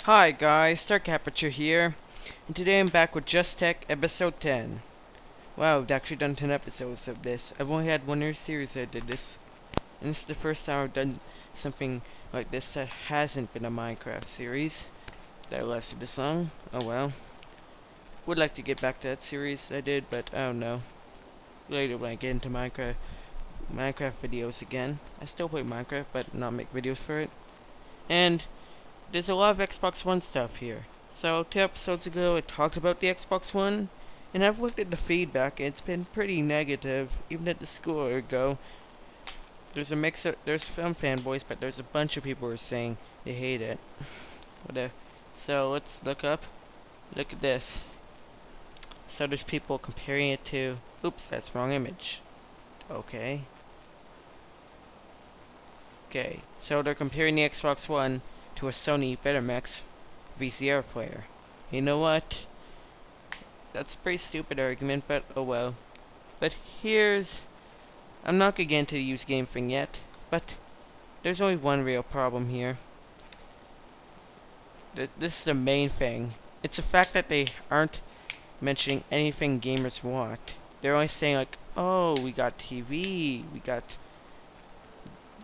Hi guys, Dark Aperture here, and today I'm back with Just Tech episode 10. Wow, I've actually done 10 episodes of this. I've only had one year series I did this, and this is the first time I've done something like this that hasn't been a Minecraft series that lasted this long. Oh well. Would like to get back to that series I did, but I don't know. Later when I get into Minecraft videos again. I still play Minecraft, but not make videos for it. And there's a lot of Xbox One stuff here. So 2 episodes ago I talked about the Xbox One, and I've looked at the feedback and it's been pretty negative. Even at the school I go, there's a mix of, there's some fanboys, but there's a bunch of people who are saying they hate it. Whatever. So let's look at this. So there's people comparing it to, oops, that's wrong image. Okay. Okay, so they're comparing the Xbox One to a Sony Betamax VCR player. You know what? That's a pretty stupid argument, but oh well. But I'm not gonna get into the used game thing yet, but there's only one real problem here. This is the main thing. It's the fact that they aren't mentioning anything gamers want. They're only saying like, oh, we got TV, we got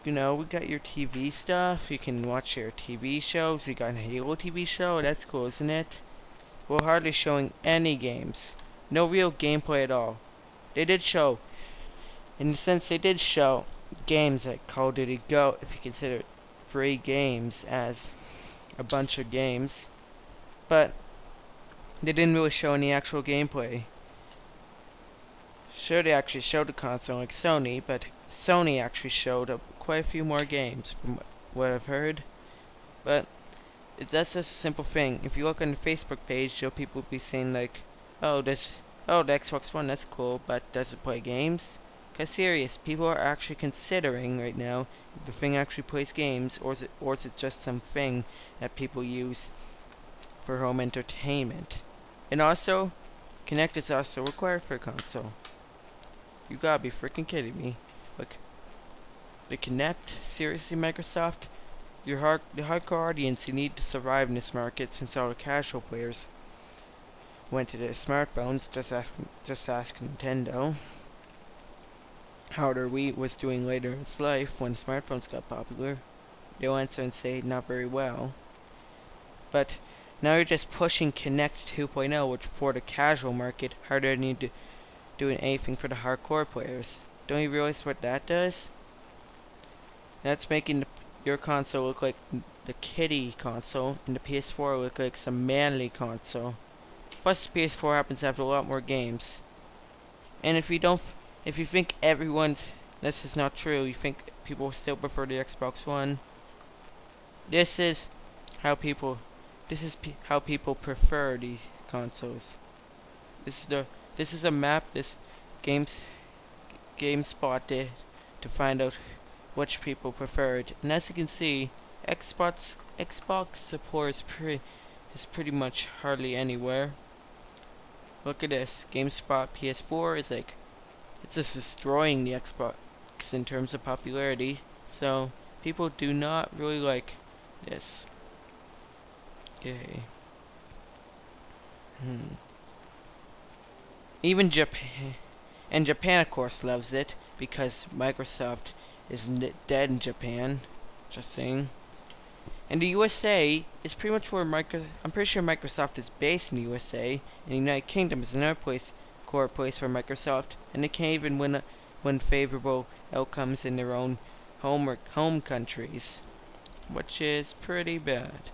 your TV stuff. You can watch your TV shows. We got a Halo TV show. That's cool, isn't it? We're hardly showing any games. No real gameplay at all. They did show, in the sense they did show games like Call of Duty Go, if you consider free games as a bunch of games. But they didn't really show any actual gameplay. Sure, they actually showed the console like Sony, but Sony actually showed quite a few more games from what I've heard. But that's just a simple thing. If you look on the Facebook page, you'll people be saying like, oh, the Xbox One, that's cool, but does it play games? Cause serious, people are actually considering right now if the thing actually plays games, or is it just something that people use for home entertainment? And also, Kinect is also required for a console. You gotta be freaking kidding me. Like, the Kinect? Seriously, Microsoft? The hardcore audience you need to survive in this market, since all the casual players went to their smartphones. Just ask Nintendo how their Wii was doing later in its life when smartphones got popular. They'll answer and say not very well. But now you're just pushing Kinect 2.0, which for the casual market hardly need to do anything for the hardcore players. Don't you realize what that does? That's making your console look like the kiddie console, and the PS4 look like some manly console. Plus, the PS4 happens to have a lot more games. And if you think this is not true, you think people still prefer the Xbox One. This is how people, how people prefer these consoles. This is a map this games GameSpot did to find out which people preferred. And as you can see, Xbox support is pretty much hardly anywhere. Look at this. GameSpot PS4 is like, it's just destroying the Xbox in terms of popularity. So people do not really like this. Okay. Even Japan, and Japan of course loves it because Microsoft is dead in Japan. Just saying. And the USA is pretty much where I'm pretty sure Microsoft is based in the USA, and the United Kingdom is another core place for Microsoft, and they can't even win favorable outcomes in their own home countries, which is pretty bad.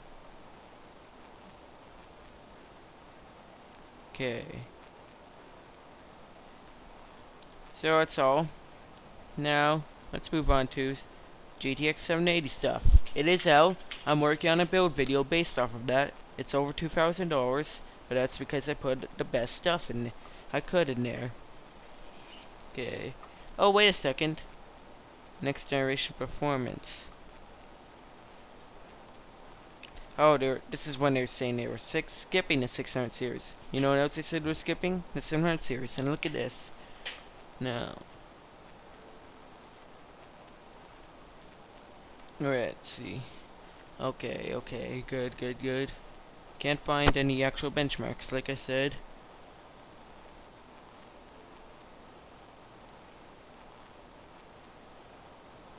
Okay. So that's all. Now, let's move on to GTX 780 stuff. It is out. I'm working on a build video based off of that. It's over $2,000, but that's because I put the best stuff I could in there. Okay. Oh, wait a second. Next generation performance. Oh, this is when they were saying they were skipping the 600 series. You know what else they said we're skipping? The 700 series. And look at this. Now, let's see. Okay, okay, good, good, good. Can't find any actual benchmarks, like I said.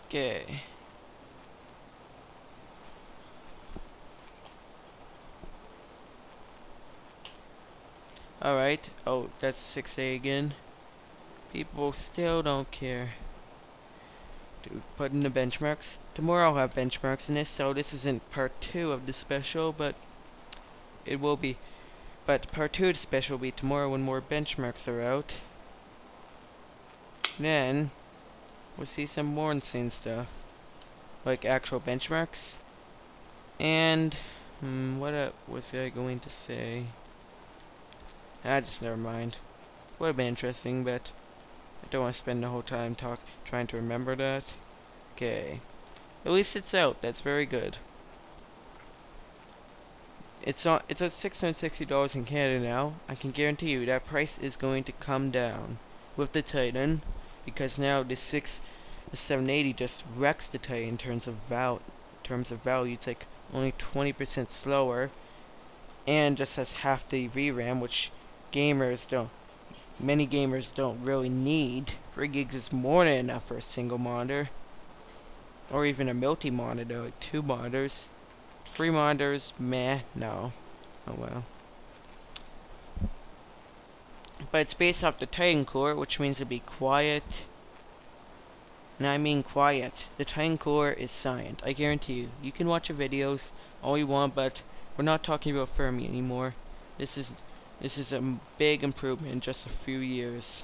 Okay. Alright. Oh, that's 6A again. People still don't care. Dude, put in the benchmarks. Tomorrow I'll have benchmarks in this, so this isn't part 2 of the special, but it will be. But part 2 of the special will be tomorrow when more benchmarks are out. Then, we'll see some more insane stuff. Like actual benchmarks. And, what was I going to say? Just never mind. Would have been interesting, but I don't want to spend the whole time trying to remember that. Okay. At least it's out. That's very good. It's at $660 in Canada now. I can guarantee you that price is going to come down with the Titan, because now the 780 just wrecks the Titan in terms of value. It's like only 20% slower, and just has half the VRAM, which many gamers don't really need. 3 gigs is more than enough for a single monitor, or even a multi-monitor, like 2 monitors. 3 monitors, meh, no. Oh well. But it's based off the Titan core, which means it'll be quiet. And I mean quiet. The Titan core is silent, I guarantee you. You can watch the videos all you want, but we're not talking about Fermi anymore. This is a big improvement in just a few years.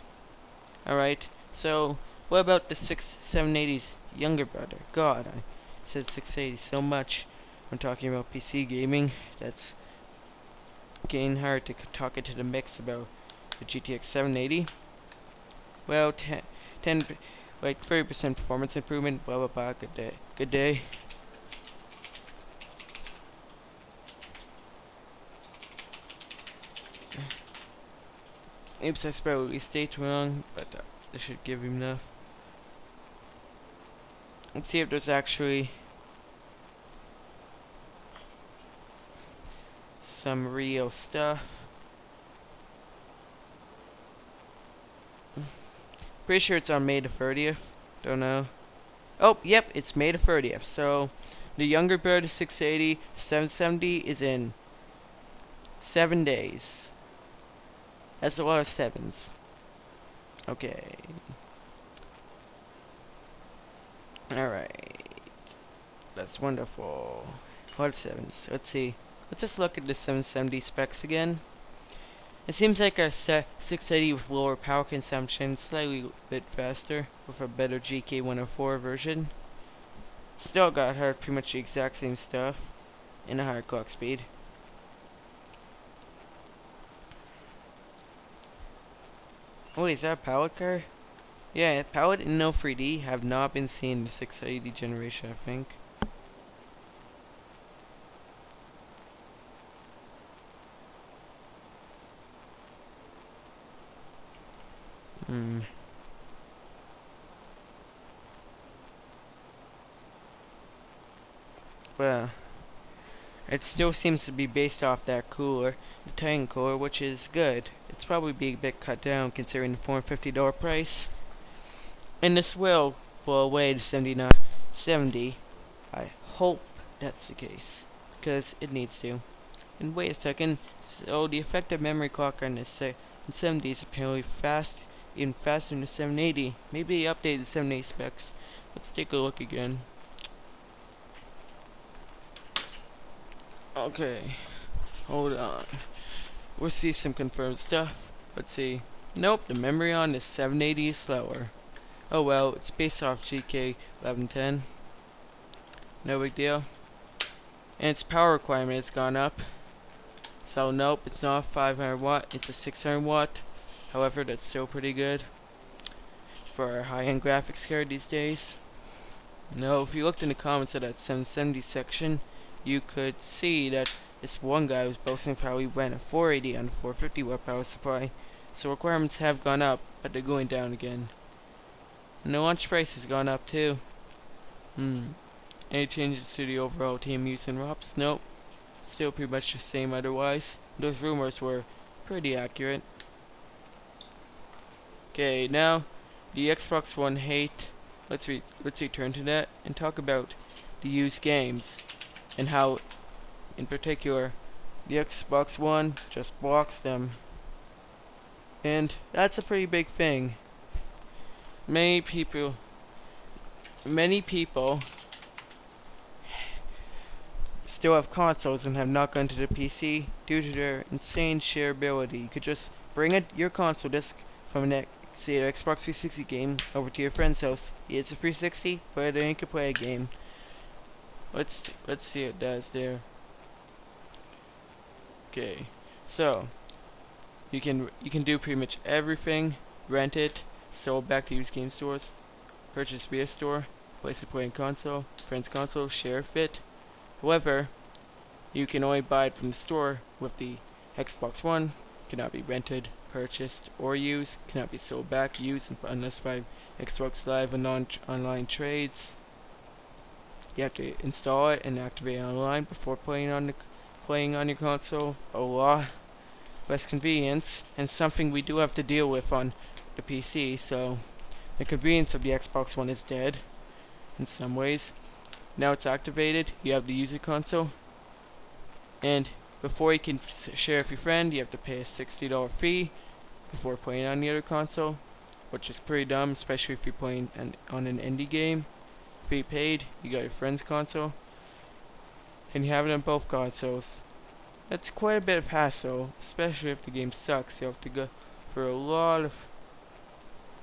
Alright, so what about the 780's younger brother? God, I said 680 so much. I'm talking about PC gaming. That's getting hard to talk into the mix about the GTX 780. Well, 30% performance improvement. Blah blah blah. Good day. Good day. Oops, I spelled release date wrong, but this should give him enough. Let's see if there's actually some real stuff. Pretty sure it's on May the 30th. Don't know. Oh, yep, it's May the 30th. So, the younger bird is 680. 770 is in 7 days. That's a lot of 7s. Okay. Alright. That's wonderful. A lot of 7s. Let's see. Let's just look at the 770 specs again. It seems like a 680 with lower power consumption, slightly bit faster, with a better GK104 version. Still got her pretty much the exact same stuff, and a higher clock speed. Oh, is that a palette card? Yeah, palette and no 3D have not been seen in the 680 generation, I think. Well, it still seems to be based off that cooler, the Titan cooler, which is good. It's probably be a bit cut down considering the $450 price. And this will blow away the 7970. I hope that's the case, because it needs to. And wait a second, so the effective memory clock on the 770 is apparently even faster than the 780. Maybe they updated the 780 specs. Let's take a look again. Okay, hold on. We'll see some confirmed stuff. Let's see. Nope, the memory on the 780 is slower. Oh well, it's based off GK1110. No big deal. And its power requirement has gone up. So nope, it's not 500 watt, it's a 600 watt. However, that's still pretty good for our high-end graphics card these days. No, if you looked in the comments of that 770 section, you could see that this one guy was boasting of how he ran a 480 on a 450 watt power supply. So requirements have gone up, but they're going down again. And the launch price has gone up too. Any changes to the overall team use and ROPS? Nope. Still pretty much the same otherwise. Those rumors were pretty accurate. Okay, now the Xbox One hate. Let's return to that and talk about the used games and how, in particular, the Xbox One just blocks them. And that's a pretty big thing. Many people still have consoles and have not gone to the PC due to their insane shareability. You could just bring your console disc from an say an Xbox 360 game over to your friend's house. It's a 360, but then you can play a game. Let's see what it does there. Okay, so you can do pretty much everything: rent it, sell back to used game stores, purchase via store, place a playing console, friend's console, share fit. However, you can only buy it from the store with the Xbox One. Cannot be rented, purchased, or used. Cannot be sold back, used unless by Xbox Live and online trades. You have to install it and activate it online before playing on your console. A lot less convenience, and something we do have to deal with on the PC. So the convenience of the Xbox One is dead in some ways. Now it's activated. You have the user console, and before you can share with your friend, you have to pay a $60 fee before playing on the other console, which is pretty dumb, especially if you're playing on an indie game. If you paid, you got your friend's console, and you have it on both consoles. That's quite a bit of hassle, especially if the game sucks. You have to go for a lot of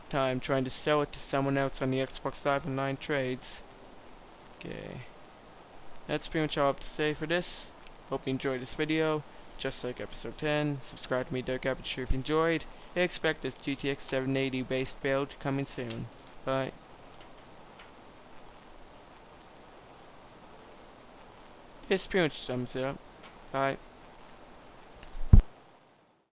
time trying to sell it to someone else on the Xbox Live Online trades. Okay, that's pretty much all I have to say for this. Hope you enjoyed this video. Just like episode 10, subscribe to me, Dark Aperture, if you enjoyed. I expect this GTX 780 based build coming soon. Bye. This pretty much sums it up. Bye.